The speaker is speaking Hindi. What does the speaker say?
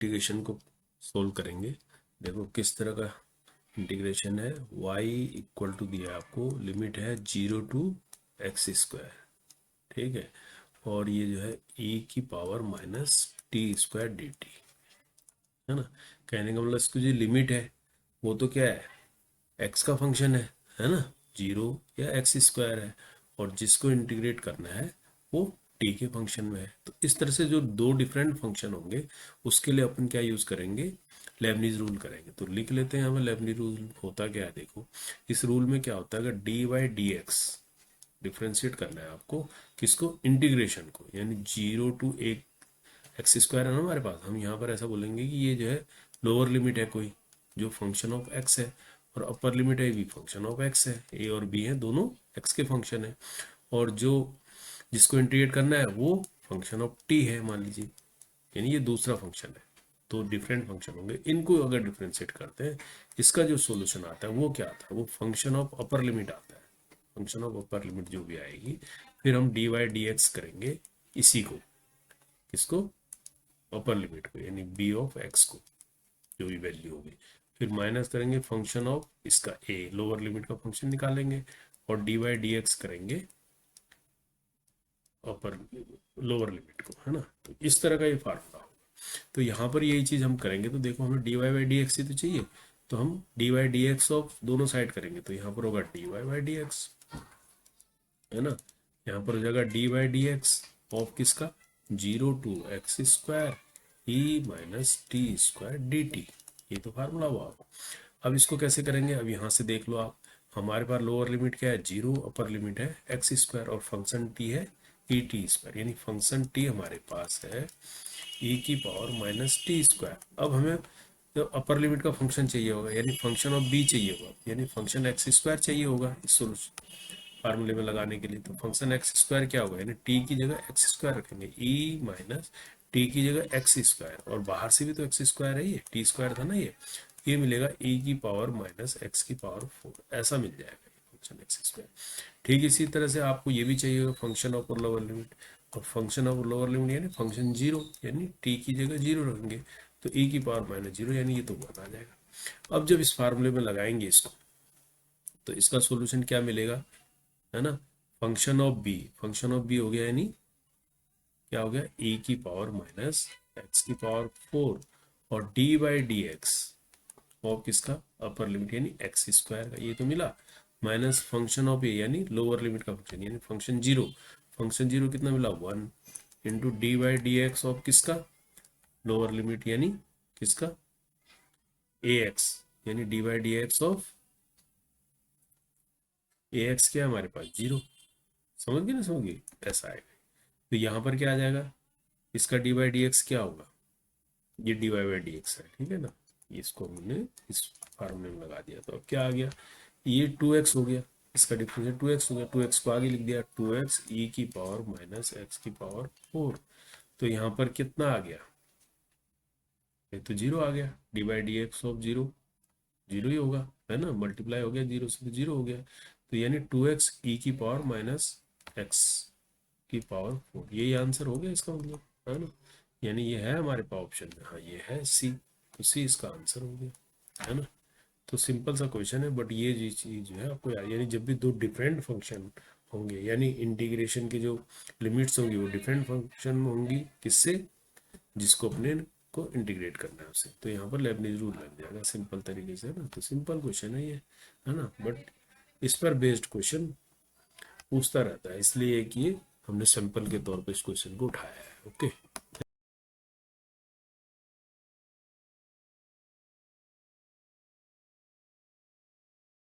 इंटीग्रेशन को सोल्व करेंगे। देखो किस तरह का इंटीग्रेशन है। y इक्वल टू दिया है आपको, लिमिट है 0 टू एक्स स्क्वायर, ठीक है। और ये जो है e की power minus t square d T, है ना। कहने का मतलब इसकी जो लिमिट है वो तो क्या है, x का फंक्शन है ना, 0 या एक्स स्क्वायर है। और जिसको इंटीग्रेट करना है वो t के फंक्शन में है। तो इस तरह से जो दो डिफरेंट फंक्शन होंगे उसके लिए अपन क्या यूज करेंगे, लेबनीज रूल करेंगे। तो लिख लेते हैं हमें लेबनीज रूल होता क्या है। देखो इस रूल में क्या होता है, अगर d y d x differentiate करना है आपको, किसको, इंटीग्रेशन को, यानी 0 टू एक एक्स स्क्वायर है ना हमारे पास, हम यहाँ पर ऐसा बोलेंगे कि ये जो है लोअर लिमिट है कोई जो फंक्शन ऑफ एक्स है, और अपर लिमिट है भी फंक्शन ऑफ एक्स है, ए और बी है दोनों एक्स के फंक्शन है। और जो जिसको इंटीग्रेट करना है वो फंक्शन ऑफ टी है मान लीजिए, यानी ये दूसरा फंक्शन है। तो डिफरेंट फंक्शन होंगे, इनको अगर डिफ्रेंशिएट करते हैं इसका जो सॉल्यूशन आता है वो क्या आता है, वो फंक्शन ऑफ अपर लिमिट आता है। फंक्शन ऑफ अपर लिमिट जो भी आएगी, फिर हम डी वाई डी एक्स करेंगे इसी को, किसको, अपर लिमिट को, यानी बी ऑफ एक्स को, जो भी वैल्यू होगी। फिर माइनस करेंगे फंक्शन ऑफ इसका ए, लोअर लिमिट का फंक्शन निकालेंगे, और डी वाई डी एक्स करेंगे अपर लोअर लिमिट को, है ना। तो इस तरह का ये फार्मूला होगा। तो यहाँ पर यही चीज हम करेंगे। तो देखो हमें d y by d x ही तो चाहिए, तो हम d y d x of दोनों साइड करेंगे। तो यहाँ पर होगा d y by d x, है ना। यहाँ पर हो जाएगा d y d x of किसका, 0 to x square e minus t square d t. ये तो फार्मूला हुआ। अब इसको कैसे करेंगे, अब यहाँ से देख लो आप, हमारे पास लोअर लिमिट क्या है 0, अपर लिमिट है एक्स स्क्वायर, और फंक्शन टी है ई टी स्क्वायर, यानी फंक्शन टी हमारे पास है ई की पावर माइनस टी स्क्वायर। अब हमें तो अपर लिमिट का फंक्शन चाहिए होगा, यानी फंक्शन ऑफ बी चाहिए होगा, यानी फंक्शन एक्स स्क्वायर चाहिए होगा इस सोल्यूशन फार्मूले में लगाने के लिए। तो फंक्शन एक्स स्क्वायर क्या होगा, यानी टी की जगह एक्स स्क्वायर रखेंगे, ई माइनस टी की जगह एक्स स्क्वायर, और बाहर से भी तो एक्स स्क्वायर है, ये टी स्क्वायर था ना, ये मिलेगा e की पावर माइनस एक्स की पावर 4, ऐसा मिल जाएगा फंक्शन एक्स स्क्वायर। ठीक इसी तरह से आपको ये भी चाहिए होगा फंक्शन ऑफ लोअर लिमिट, और फंक्शन ऑफ लोअर लिमिट यानी फंक्शन 0, यानी टी की जगह 0 रखेंगे, तो e की पावर माइनस 0, यानी ये तो 1 आ जाएगा। अब जब इस फार्मूले में लगाएंगे इसको, तो इसका सोल्यूशन क्या मिलेगा, है ना। फंक्शन ऑफ बी हो गया, यानी क्या हो गया, e की पावर माइनस एक्स की पावर 4, और D by d x of किसका, अपर लिमिट यानी एक्स स्क्वायर का, ये तो मिला, माइनस फंक्शन ऑफ ए यानी लोअर लिमिट का फंक्शन, यानी फंक्शन 0, फंक्शन 0 कितना मिला 1, into D by d x of किसका, लोअर लिमिट यानी किसका, ए एक्स, यानी D by d x of A x क्या है हमारे पास 0। समझ गए ना, समझ गए, ऐसा आएगा। तो यहाँ पर क्या आ जाएगा, इसका डी बाई डी एक्स क्या होगा, ये d y by d x है, ठीक है ना। इसको हमने इस फार्मूले में लगा दिया, तो अब क्या आ गया, ये 2x हो गया, इसका डिफरेंशियल 2x हो गया, 2x को आगे लिख दिया, 2x ई की पावर माइनस एक्स की पावर 4। तो यहाँ पर कितना आ गया, ये तो 0 आ गया, D by d x of 0 0 ही होगा, है ना, मल्टीप्लाई हो गया 0 से, तो 0 हो गया। तो यानी 2x ई की पावर माइनस एक्स की पावर 4, यही आंसर हो गया इसका मतलब, है ना। यानी ये है हमारे पास ऑप्शन में, हाँ ये है सी, तो सी इसका आंसर हो गया, है ना। तो सिंपल सा क्वेश्चन है, बट ये जी चीज जो है आपको याद, यानी जब भी दो डिफरेंट फंक्शन होंगे, यानी इंटीग्रेशन की जो लिमिट्स होंगी वो डिफरेंट फंक्शन होंगी, किससे, जिसको अपने को इंटीग्रेट करना है उससे, तो यहाँ पर लेबनीज रूल लग जाएगा सिंपल तरीके से, है ना। तो सिंपल क्वेश्चन है ये, है ना, बट इस पर बेस्ड क्वेश्चन पूछता रहता है, इसलिए कि हमने सैंपल के तौर पर इस क्वेश्चन को उठाया है। ओके।